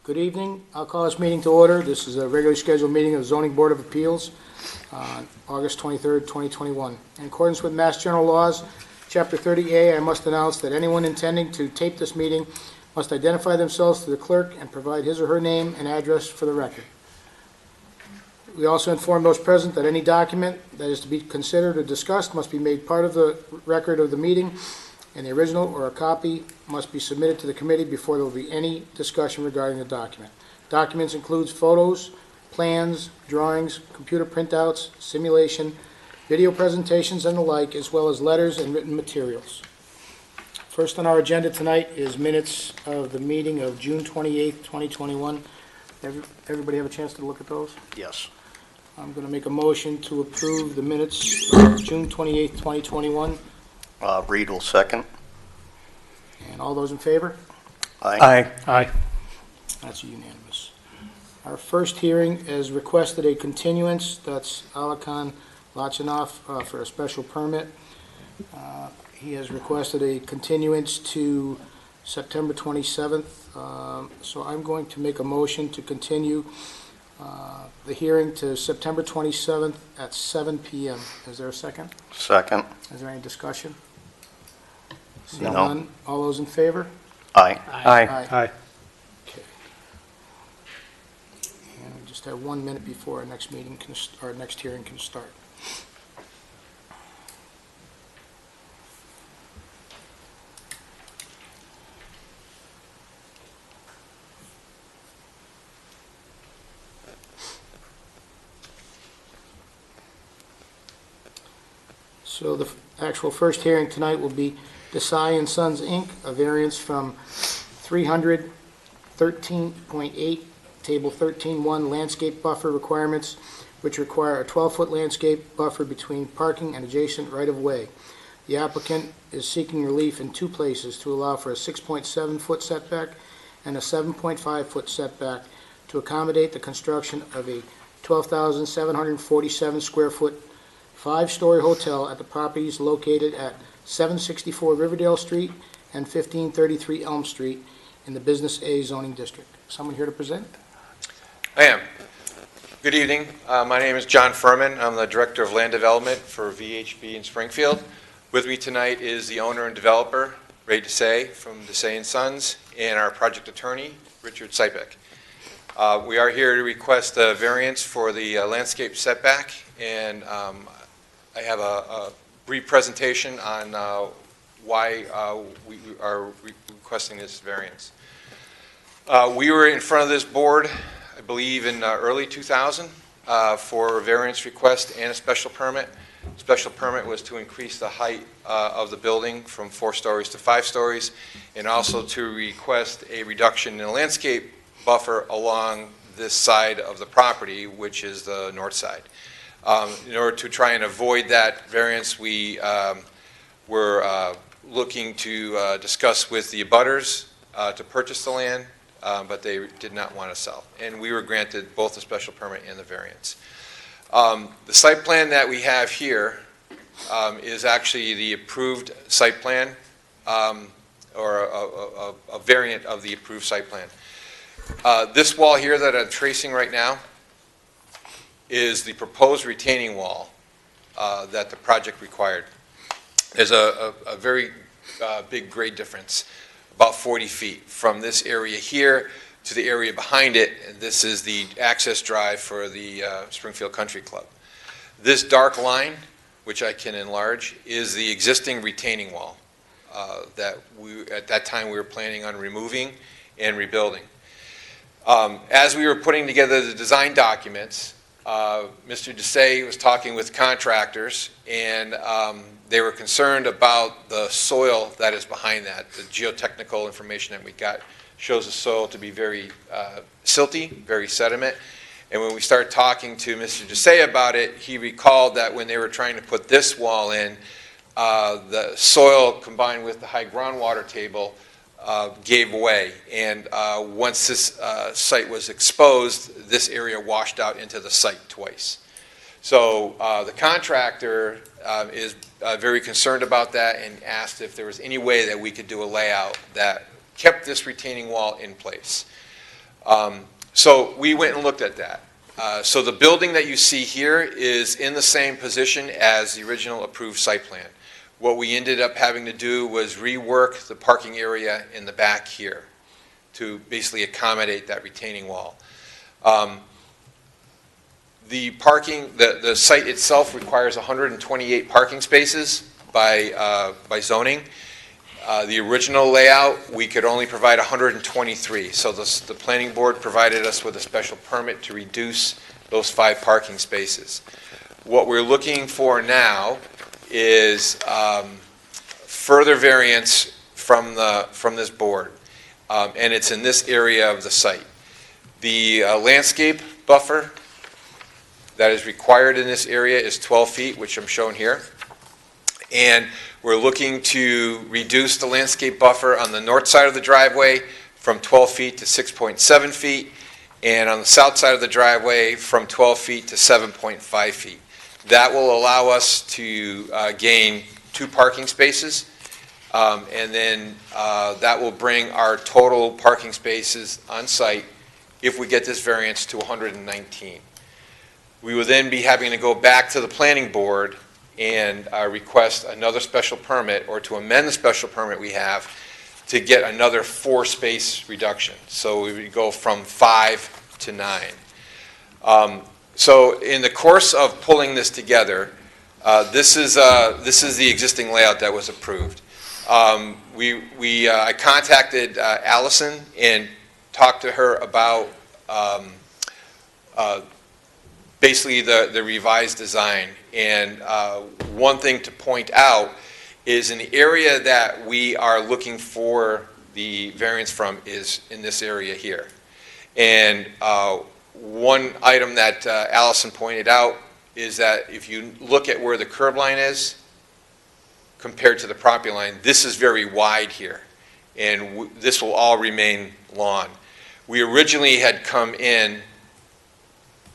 Good evening. I'll call this meeting to order. This is a regularly scheduled meeting of the Zoning Board of Appeals on August 23rd, 2021. In accordance with Mass General Laws, Chapter 30A, I must announce that anyone intending to tape this meeting must identify themselves to the clerk and provide his or her name and address for the record. We also inform those present that any document that is to be considered or discussed must be made part of the record of the meeting, and the original or a copy must be submitted to the committee before there will be any discussion regarding the document. Documents includes photos, plans, drawings, computer printouts, simulation, video presentations, and the like, as well as letters and written materials. First on our agenda tonight is minutes of the meeting of June 28th, 2021. Everybody have a chance to look at those? Yes. I'm going to make a motion to approve the minutes of June 28th, 2021. Reed will second. And all those in favor? Aye. Aye. That's unanimous. Our first hearing is requested a continuance. That's Alakan Lachinov for a special permit. He has requested a continuance to September 27th. So I'm going to make a motion to continue the hearing to September 27th at 7 p.m. Is there a second? Second. Is there any discussion? Seeing No. none, all those in favor? Aye. Aye. Aye. Okay. And we just have 1 minute before our next meeting our next hearing can start. So the actual first hearing tonight will be Desai and Sons, Inc., a variance from 313.8, Table 13.1, landscape buffer requirements, which require a 12-foot landscape buffer between parking and adjacent right-of-way. The applicant is seeking relief in two places to allow for a 6.7-foot setback and a 7.5-foot setback to accommodate the construction of a 12,747 square foot five-story hotel at the properties located at 764 Riverdale Street and 1533 Elm Street in the Business A zoning district. Someone here to present? I am. Good evening. My name is John Furman. I'm the Director of Land Development for VHB in Springfield. With me tonight is the owner and developer, Ray Desai from Desai & Sons, and our project attorney, Richard Sipek. We are here to request a variance for the landscape setback, and I have a brief presentation on why we are requesting this variance. We were in front of this board, I believe, in early 2000 for a variance request and a special permit. Special permit was to increase the height of the building from 4 stories to 5 stories, and also to request a reduction in the landscape buffer along this side of the property, which is the north side. In order to try and avoid that variance, we were looking to discuss with the abutters to purchase the land, but they did not want to sell. And we were granted both the special permit and the variance. The site plan that we have here is actually the approved site plan, or a variant of the approved site plan. This wall here that I'm tracing right now is the proposed retaining wall that the project required. There's a very big grade difference, about 40 feet from this area here to the area behind it. And this is the access drive for the Springfield Country Club. This dark line, which I can enlarge, is the existing retaining wall that at that time we were planning on removing and rebuilding. As we were putting together the design documents, Mr. Desai was talking with contractors, and they were concerned about the soil that is behind that. The geotechnical information that we got shows the soil to be very silty, very sediment. And when we started talking to Mr. Desai about it, he recalled that when they were trying to put this wall in, the soil combined with the high groundwater table gave way, and once this site was exposed, this area washed out into the site twice. So the contractor is very concerned about that and asked if there was any way that we could do a layout that kept this retaining wall in place. So we went and looked at that. So the building that you see here is in the same position as the original approved site plan. What we ended up having to do was rework the parking area in the back here to basically accommodate that retaining wall. The parking, the site itself requires 128 parking spaces by zoning. The original layout, we could only provide 123. So the planning board provided us with a special permit to reduce those 5 parking spaces. What we're looking for now is further variance from this board, and it's in this area of the site. The landscape buffer that is required in this area is 12 feet, which I'm showing here. And we're looking to reduce the landscape buffer on the north side of the driveway from 12 feet to 6.7 feet, and on the south side of the driveway from 12 feet to 7.5 feet. That will allow us to gain 2 parking spaces, and then that will bring our total parking spaces on site, if we get this variance, to 119. We will then be having to go back to the planning board and request another special permit, or to amend the special permit we have to get another 4 space reduction. So we would go from 5 to 9. So in the course of pulling this together, this is the existing layout that was approved. I contacted Allison and talked to her about basically the revised design. And one thing to point out is in the area that we are looking for the variance from is in this area here. And one item that Allison pointed out is that if you look at where the curb line is compared to the property line, this is very wide here. And this will all remain lawn. We originally had come in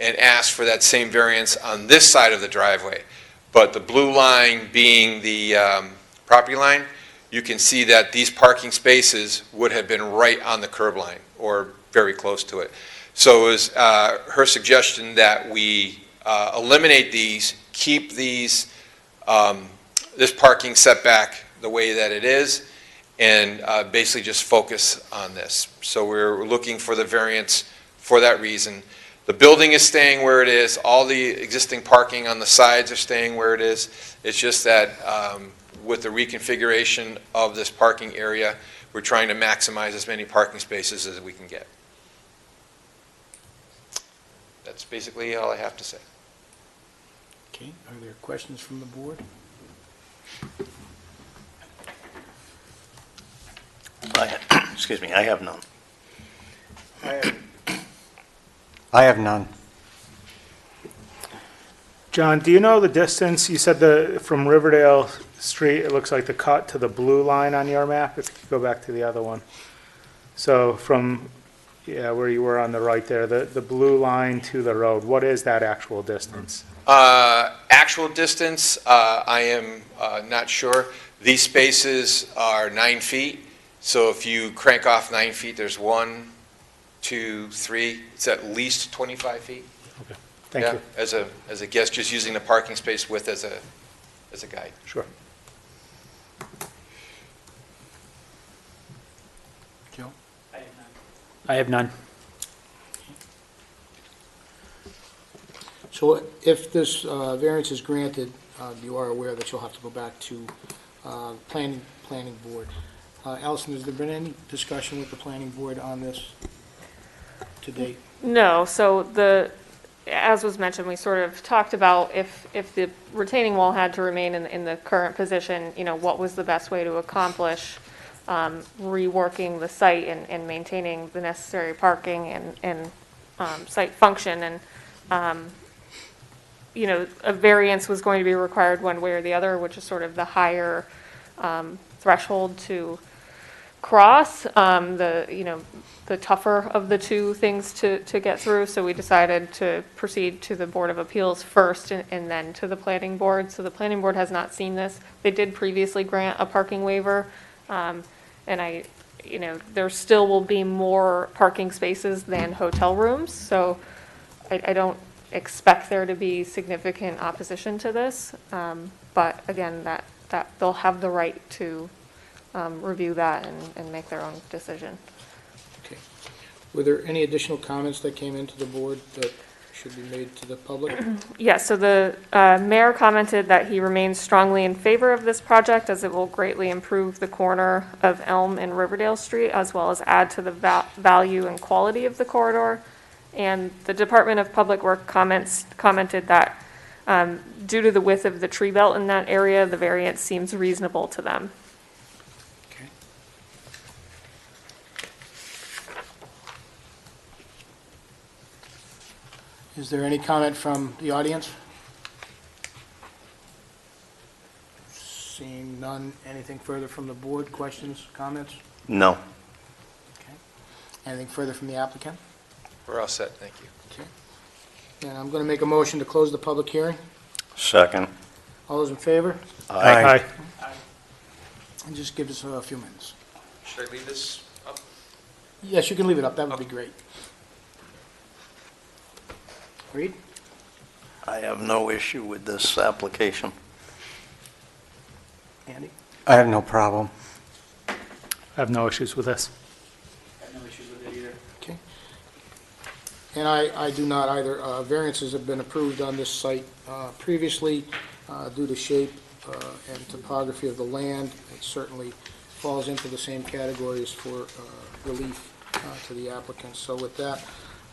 and asked for that same variance on this side of the driveway. But the blue line being the property line, you can see that these parking spaces would have been right on the curb line or very close to it. So it was her suggestion that we eliminate these, keep these, this parking setback the way that it is, and basically just focus on this. So we're looking for the variance for that reason. The building is staying where it is. All the existing parking on the sides are staying where it is. It's just that with the reconfiguration of this parking area, we're trying to maximize as many parking spaces as we can get. That's basically all I have to say. Okay, are there questions from the board? Excuse me, I have none. I have none. John, do you know the distance? You said from Riverdale Street, it looks like the cut to the blue line on your map. If you could go back to the other one. So from, where you were on the right there, the blue line to the road, what is that actual distance? Actual distance, I am not sure. These spaces are 9 feet. So if you crank off 9 feet, there's 1, 2, 3. It's at least 25 feet. Okay, thank you. As a guess, just using the parking space width as a guide. Sure. Joe? I have none. So if this variance is granted, you are aware that you'll have to go back to planning board. Allison, has there been any discussion with the planning board on this to date? No, so as was mentioned, we sort of talked about if the retaining wall had to remain in the current position, what was the best way to accomplish reworking the site and maintaining the necessary parking and site function. And, a variance was going to be required one way or the other, which is sort of the higher threshold to cross, the tougher of the two things to get through. So we decided to proceed to the Board of Appeals first and then to the Planning Board. So the Planning Board has not seen this. They did previously grant a parking waiver, and there still will be more parking spaces than hotel rooms, so I don't expect there to be significant opposition to this. But again, that they'll have the right to review that and make their own decision. Okay. Were there any additional comments that came into the board that should be made to the public? Yes, so the mayor commented that he remains strongly in favor of this project as it will greatly improve the corner of Elm and Riverdale Street, as well as add to the value and quality of the corridor. And the Department of Public Works commented that due to the width of the tree belt in that area, the variance seems reasonable to them. Okay. Is there any comment from the audience? Seeing none, anything further from the board? Questions, comments? No. Okay. Anything further from the applicant? We're all set, thank you. Okay. And I'm going to make a motion to close the public hearing. Second. All those in favor? Aye. And just give us a few minutes. Should I leave this up? Yes, you can leave it up, that would be great. Reed? I have no issue with this application. Andy? I have no problem. I have no issues with this. Okay. And I do not either. Variances have been approved on this site previously due to shape and topography of the land. It certainly falls into the same categories for relief to the applicant. So with that,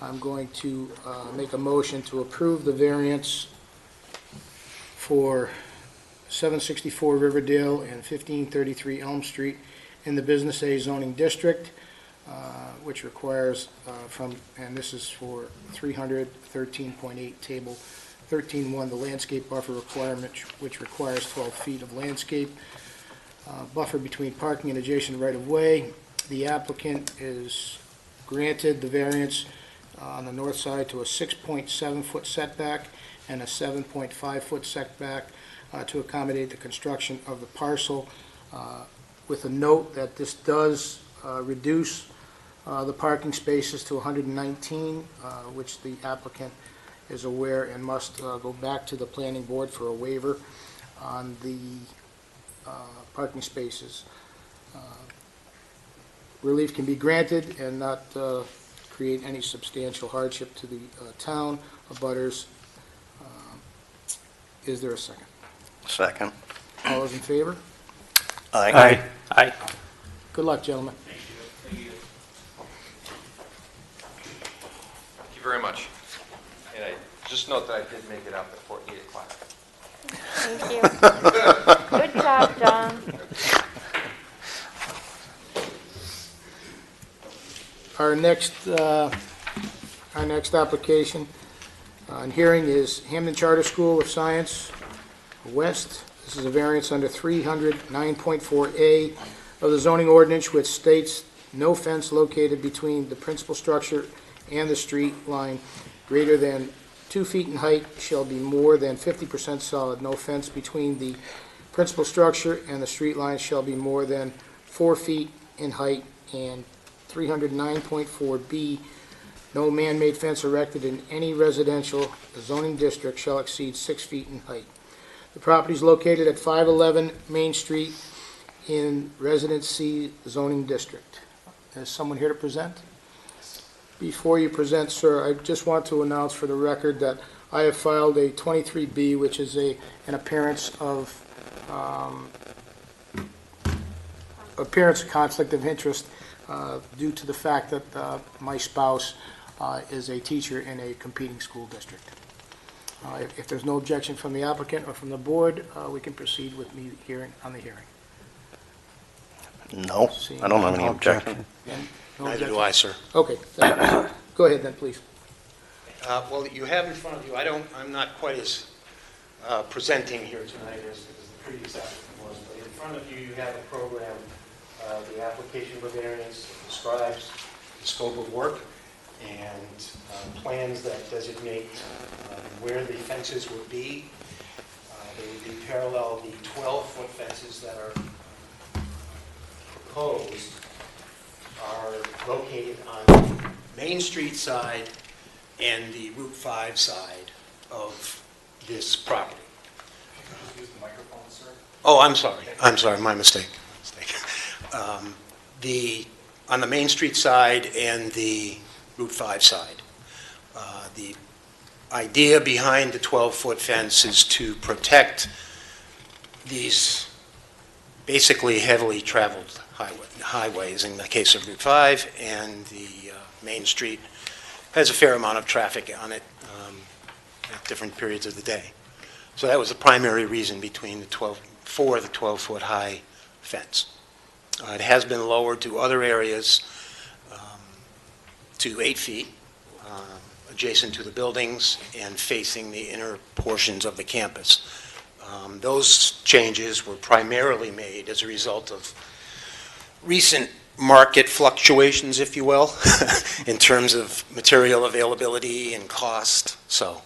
I'm going to make a motion to approve the variance for 764 Riverdale and 1533 Elm Street in the Business A zoning district, which requires and this is for 313.8 table 13.1, the landscape buffer requirement, which requires 12 feet of landscape buffer between parking and adjacent right-of-way. The applicant is granted the variance on the north side to a 6.7-foot setback and a 7.5-foot setback to accommodate the construction of the parcel, with a note that this does reduce the parking spaces to 119, which the applicant is aware and must go back to the planning board for a waiver on the parking spaces. Relief can be granted and not create any substantial hardship to the town of Butters. Is there a second? Second. All those in favor? Aye. Aye. Good luck, gentlemen. Thank you very much. And I just note that I did make it out before 8 o'clock. Thank you. Good job, John. Our next application and hearing is Hamden Charter School of Science West. This is a variance under 309.4A of the zoning ordinance, which states no fence located between the principal structure and the street line greater than 2 feet in height shall be more than 50% solid. No fence between the principal structure and the street line shall be more than 4 feet in height. And 309.4B, no man-made fence erected in any residential zoning district shall exceed 6 feet in height. The property is located at 511 Main Street in Residence C zoning district. Is someone here to present? Before you present, sir, I just want to announce for the record that I have filed a 23B, which is an appearance of conflict of interest due to the fact that my spouse is a teacher in a competing school district. If there's no objection from the applicant or from the board, we can proceed with me hearing on the hearing. No, I don't have any objection. No Neither do objection? I, sir. Okay, go ahead then, please. Well, you have in front of you, I'm not quite as presenting here tonight as the previous applicant was, but in front of you, you have a program, the application for variance that describes the scope of work and plans that designate where the fences would be. They would be parallel the 12-foot fences that are proposed are located on the Main Street side and the Route 5 side of this property. Use the microphone, sir. Oh, I'm sorry, my mistake. On the Main Street side and the Route 5 side. The idea behind the 12-foot fence is to protect these basically heavily traveled highways in the case of Route 5, and the Main Street has a fair amount of traffic on it at different periods of the day. So that was the primary reason for the 12-foot high fence. It has been lowered to other areas to 8 feet, adjacent to the buildings and facing the inner portions of the campus. Those changes were primarily made as a result of recent market fluctuations, if you will, in terms of material availability and cost. So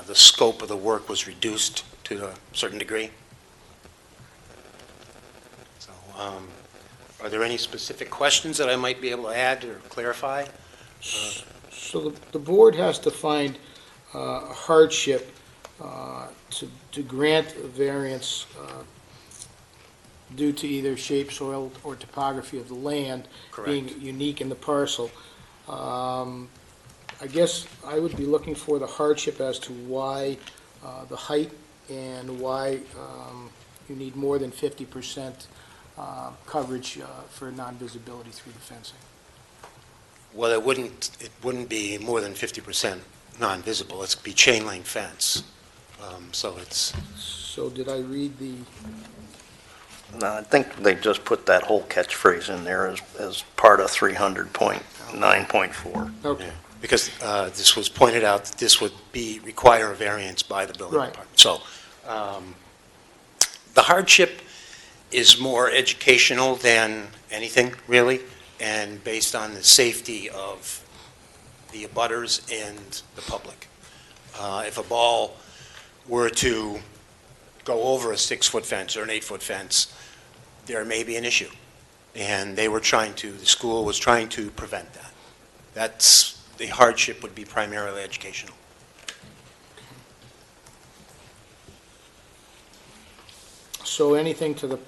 the scope of the work was reduced to a certain degree. So, are there any specific questions that I might be able to add or clarify? So the board has to find a hardship to grant a variance due to either shape, soil, or topography of the land being Correct. unique in the parcel. I guess I would be looking for the hardship as to why the height and why you need more than 50% coverage for non-visibility through the fencing. Well, it wouldn't be more than 50% non-visible. It's be chain link fence. So it's, So did I read the, No, I think they just put that whole catchphrase in there as part of 300.9.4. okay, because this was pointed out that this would require a variance by the building Right. department. So the hardship is more educational than anything, really, and based on the safety of the abutters and the public. If a ball were to go over a 6-foot fence or an 8-foot fence, there may be an issue. And the school was trying to prevent that. The hardship would be primarily educational. so anything to the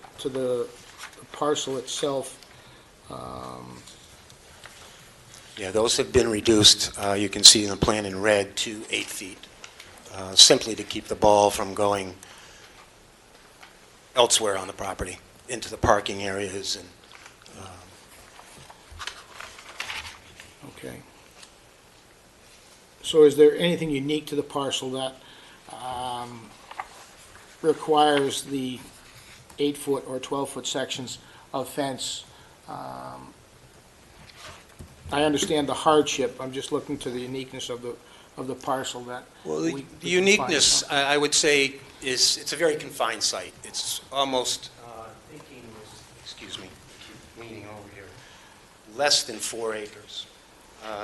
parcel itself, Yeah, those have been reduced, you can see in the plan in red, to 8 feet, simply to keep the ball from going elsewhere on the property, into the parking areas and okay. So is there anything unique to the parcel that requires the 8-foot or 12-foot sections of fence? I understand the hardship, I'm just looking to the uniqueness of the parcel that. Well, we the can find uniqueness, something. I would say, is it's a very confined site. It's almost, excuse me, I keep leaning over here, less than 4 acres.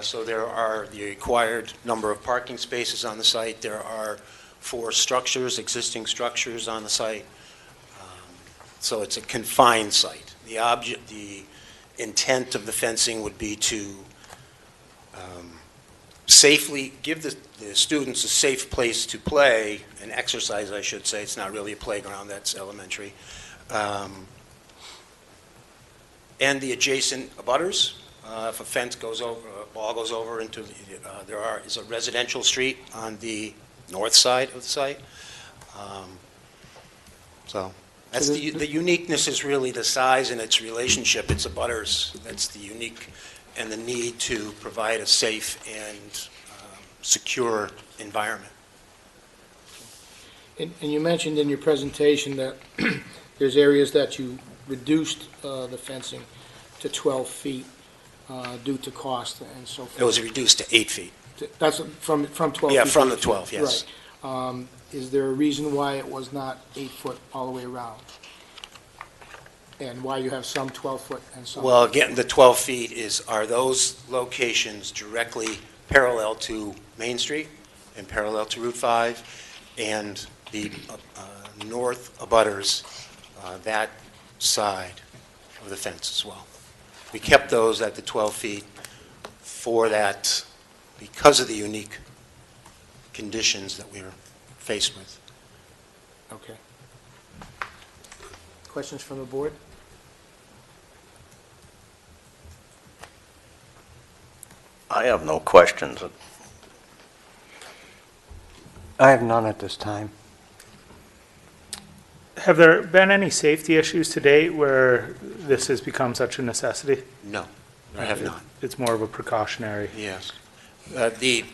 So there are the required number of parking spaces on the site. There are 4 existing structures on the site. So it's a confined site. The intent of the fencing would be to safely give the students a safe place to play and exercise, I should say. It's not really a playground, that's elementary. And the adjacent abutters, if a fence goes over, a ball goes over into, is a residential street on the north side of the site. So that's So the uniqueness is really the size and its relationship. It's abutters. That's the unique, and the need to provide a safe and secure environment. And you mentioned in your presentation that there's areas that you reduced the fencing to 12 feet due to cost and so forth. It was reduced to 8 feet. That's from 12 feet? Yeah, to from the 8 feet. 12, yes. Right. Is there a reason why it was not 8 foot all the way around? And why you have some 12 foot and some? Well, again, the 12 feet are those locations directly parallel to Main Street and parallel to Route 5, and the north abutters, that side of the fence as well. We kept those at the 12 feet for that, because of the unique conditions that we were faced with. Okay. Questions from the board? I have no questions. I have none at this time. Have there been any safety issues to date where this has become such a necessity? No, I have not. It's more of a precautionary. Yes. The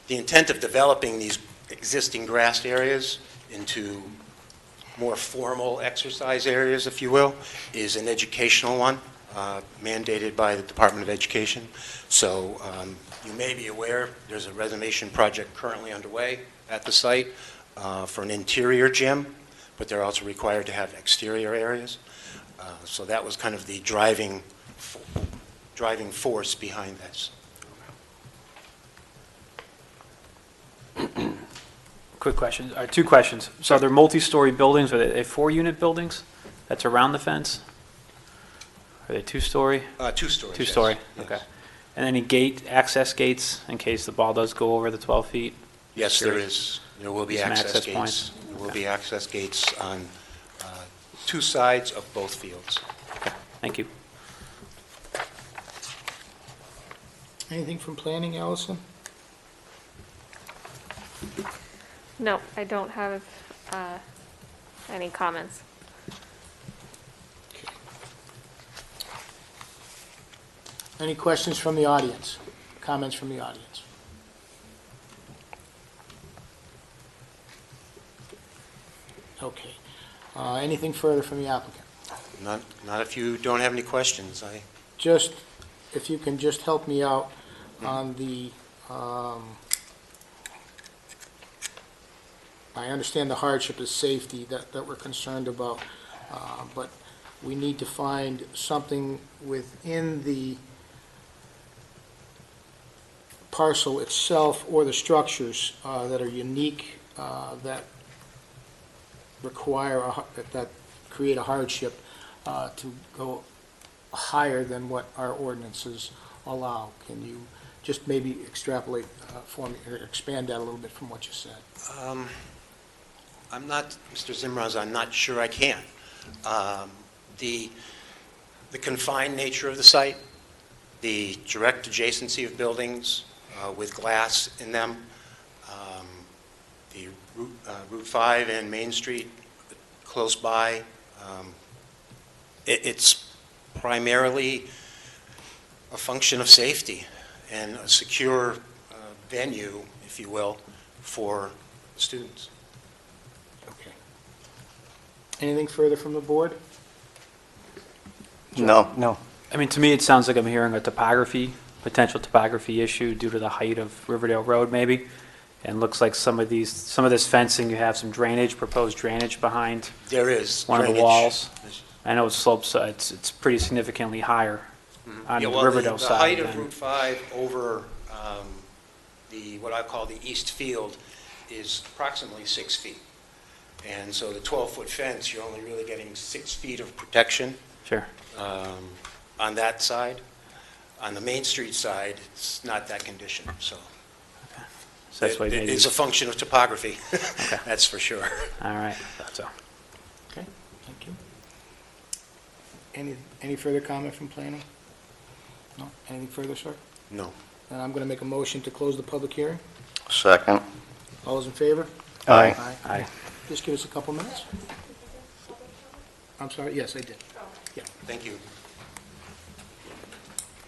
intent of developing these existing grassed areas into more formal exercise areas, if you will, is an educational one, mandated by the Department of Education. So you may be aware, there's a renovation project currently underway at the site for an interior gym, but they're also required to have exterior areas. So that was kind of the driving force behind this. Quick question, or two questions. So they're multi-story buildings, are they 4-unit buildings that's around the fence? Are they 2-story? 2 stories. Two-story, yes. okay. And any access gates in case the ball does go over the 12 feet? Yes, there is. There will be Some access access gates. points. There will be access gates on 2 sides of both fields. Thank you. Anything from planning, Allison? No, I don't have any comments. Any questions from the audience? Comments from the audience? Okay. Anything further from the applicant? Not if you don't have any questions. Just, if you can just help me out on the, I understand the hardship is safety that we're concerned about, but we need to find something within the parcel itself or the structures that are unique, that require, that create a hardship to go higher than what our ordinances allow. Can you just maybe extrapolate for me, or expand that a little bit from what you said? I'm not, Mr. Zimraz, I'm not sure I can. The confined nature of the site, the direct adjacency of buildings with glass in them, the Route 5 and Main Street close by, it's primarily a function of safety and a secure venue, if you will, for students. Okay. Anything further from the board? No. No. I mean, to me, it sounds like I'm hearing a potential topography issue due to the height of Riverdale Road, maybe. And looks like some of this fencing, you have some drainage, proposed drainage behind There is one of the drainage. walls. I know it slopes, it's pretty significantly higher on Yeah, the well, Riverdale the side. height of than- Route 5 over what I call the east field is approximately 6 feet. And so the 12-foot fence, you're only really getting 6 feet of protection Sure. on that side. On the Main Street side, it's not that condition, so. So that's why maybe, It's a function of topography, Okay. that's for sure. all right, so. Okay, thank you. Any further comment from planning? No? Anything further, sir? No. Then I'm going to make a motion to close the public hearing. Second. All those in favor? Aye. Aye. Just give us a couple minutes. I'm sorry, yes, I did. Yeah, Thank you.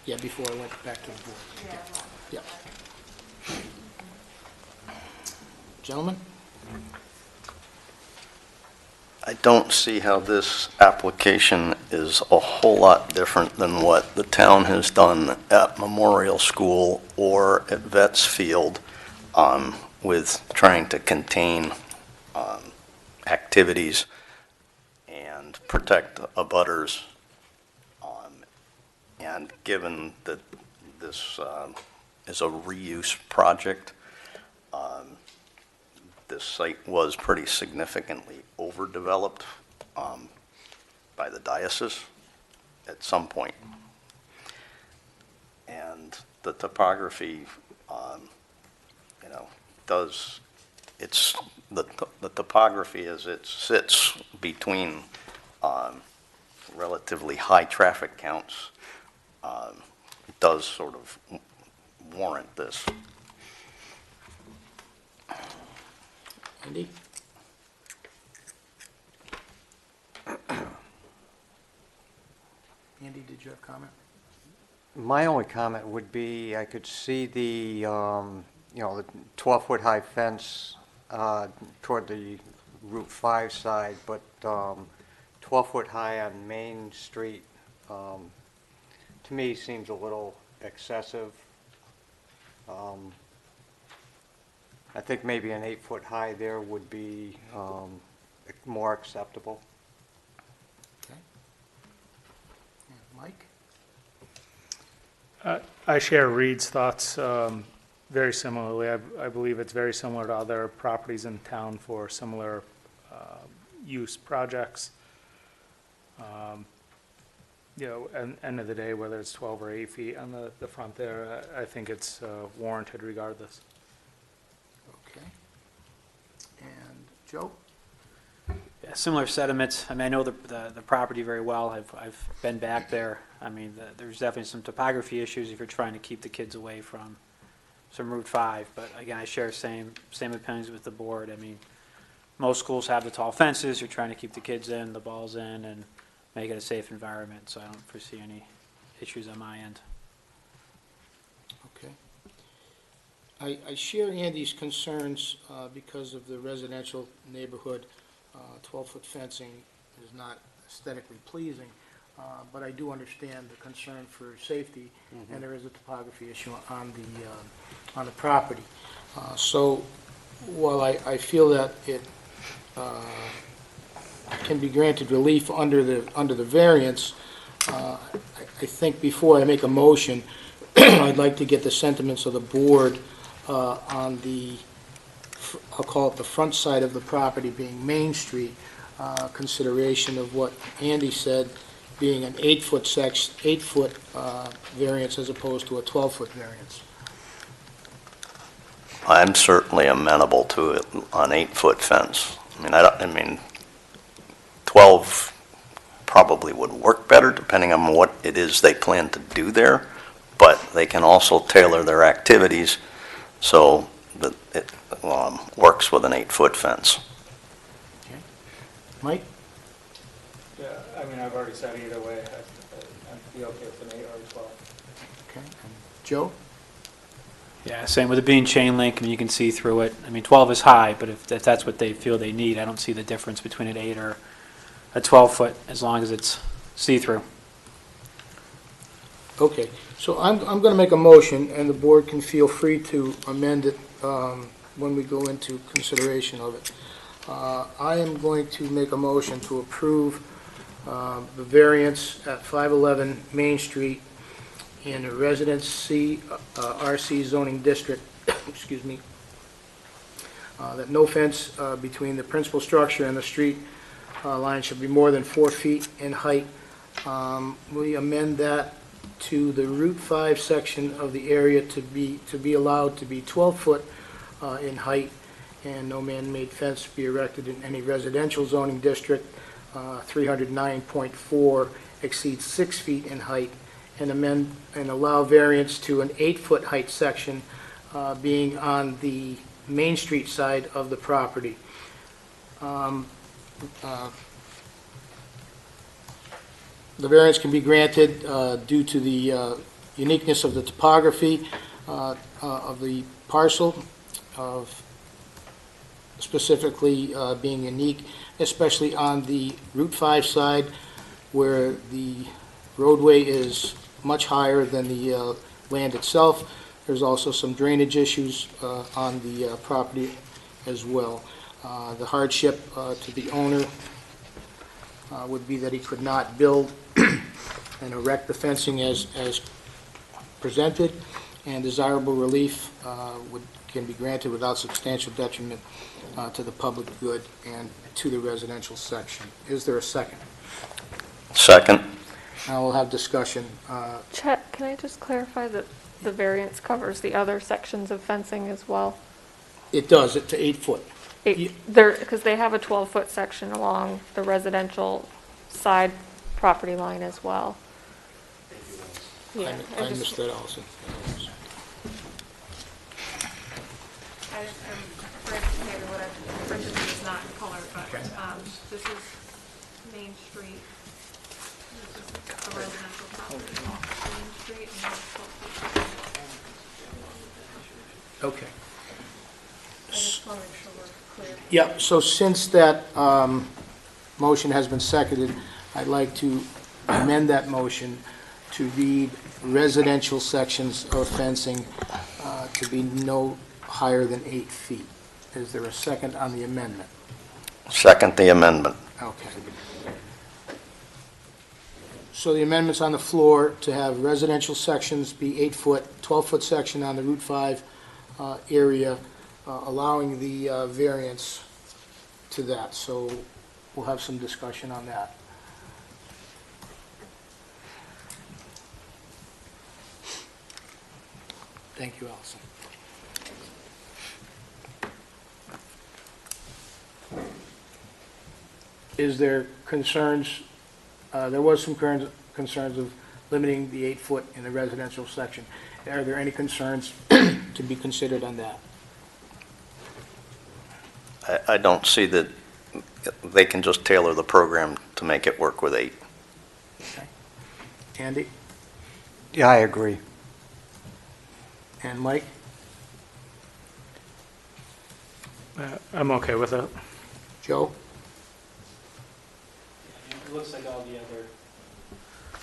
yeah, before I went back to the board. Yeah. Gentlemen? I don't see how this application is a whole lot different than what the town has done at Memorial School or at Vets Field with trying to contain activities and protect abutters. And given that this is a reuse project, this site was pretty significantly overdeveloped by the diocese, at some point. And the topography, you know, the topography as it sits between relatively high traffic counts does sort of warrant this. Andy? Andy, did you have a comment? My only comment would be, I could see the, the 12-foot high fence toward the Route 5 side, but 12-foot high on Main Street, to me, seems a little excessive. I think maybe an 8-foot high there would be more acceptable. Okay. Mike? I share Reed's thoughts very similarly. I believe it's very similar to other properties in town for similar use projects. End of the day, whether it's 12 or 8 feet on the front there, I think it's warranted regardless. Okay. And Joe? Yeah, similar sentiments. I mean, I know the property very well. I've been back there. I mean, there's definitely some topography issues if you're trying to keep the kids away from some Route 5. But again, I share same opinions with the board. I mean, most schools have the tall fences. You're trying to keep the kids in, the balls in, and make it a safe environment. So I don't foresee any issues on my end. Okay. I share Andy's concerns because of the residential neighborhood. 12-foot fencing is not aesthetically pleasing, but I do understand the concern for safety, and there is a topography issue on the property. So while I feel that it can be granted relief under the variance, I think before I make a motion, I'd like to get the sentiments of the board on the, I'll call it the front side of the property being Main Street, consideration of what Andy said, being an 8-foot variance as opposed to a 12-foot variance. I'm certainly amenable to it on 8-foot fence. I mean, 12 probably would work better depending on what it is they plan to do there, but they can also tailor their activities so that it works with an 8-foot fence. Okay. Mike? Yeah, I mean, I've already said either way, I'd be okay with an 8 or a 12. Okay. And Joe? Yeah, same with it being chain link. I mean, you can see through it. I mean, 12 is high, but if that's what they feel they need, I don't see the difference between an 8 or a 12-foot as long as it's see-through. Okay, so I'm going to make a motion, and the board can feel free to amend it when we go into consideration of it. I am going to make a motion to approve the variance at 511 Main Street in a Residence C, RC zoning district, excuse me, that no fence between the principal structure and the street line should be more than 4 feet in height. We amend that to the Route 5 section of the area to be allowed to be 12-foot in height, and no man-made fence be erected in any residential zoning district. 309.4 exceeds 6 feet in height, and amend and allow variance to an 8-foot height section being on the Main Street side of the property. The variance can be granted due to the uniqueness of the topography of the parcel, of specifically being unique, especially on the Route 5 side where the roadway is much higher than the land itself. There's also some drainage issues on the property as well. The hardship to the owner would be that he could not build and erect the fencing as presented, and desirable relief can be granted without substantial detriment to the public good and to the residential section. Is there a second? Second. Now we'll have discussion. Chet, can I just clarify that the variance covers the other sections of fencing as well? It does, it to 8 foot. Because they have a 12-foot section along the residential side property line as well. Yeah, I missed that, Allison. I'm afraid to say that what I've printed is not in color, but this is Main Street. This is a residential property off Main Street. And Okay. I just want to make sure we're clear. Yeah, so since that motion has been seconded, I'd like to amend that motion to read residential sections of fencing to be no higher than 8 feet. Is there a second on the amendment? Second the amendment. Okay. So the amendment's on the floor to have residential sections be 8 foot, 12-foot section on the Route 5 area, allowing the variance to that. So we'll have some discussion on that. Thank you, Allison. Is there concerns, there was some concerns of limiting the 8 foot in the residential section. Are there any concerns to be considered on that? I don't see that they can just tailor the program to make it work with 8. Okay. Andy Yeah, I agree. and Mike? I'm okay with it. Joe? It looks like all the other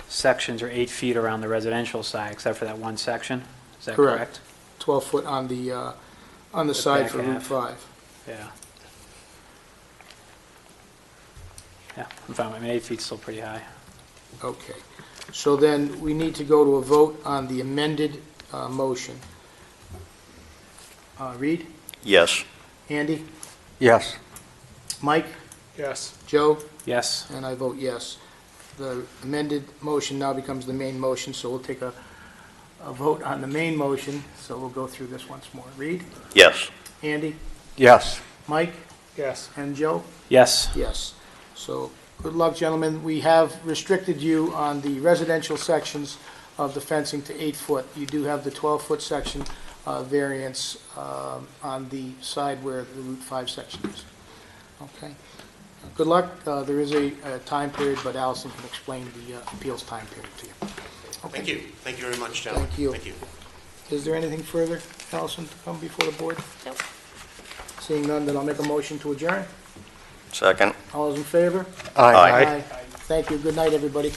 sections are 8 feet around the residential side, except for that one section. Is that Correct. correct? 12 foot on the side back for Route half. 5. Yeah. Yeah, I'm fine. I mean, 8 feet's still pretty high. Okay. So then we need to go to a vote on the amended motion. Reed? Yes. Andy? Yes. Mike? Yes. Joe? Yes? And I vote yes. The amended motion now becomes the main motion, so we'll take a vote on the main motion. So we'll go through this once more. Reed? Yes. Andy? Yes. Mike? Yes. And Joe? Yes. Yes. So, good luck, gentlemen. We have restricted you on the residential sections of the fencing to 8 foot. You do have the 12-foot section variance on the side where the Route 5 section is. Okay. Good luck. There is a time period, but Allison can explain the appeals time period to you. Okay. Thank you. Thank you very much, gentlemen. Thank you. Thank you. Is there anything further, Allison, to come before the board? Nope. Seeing none, then I'll make a motion to adjourn. Second. All those in favor? Aye. Thank you. Good night, everybody.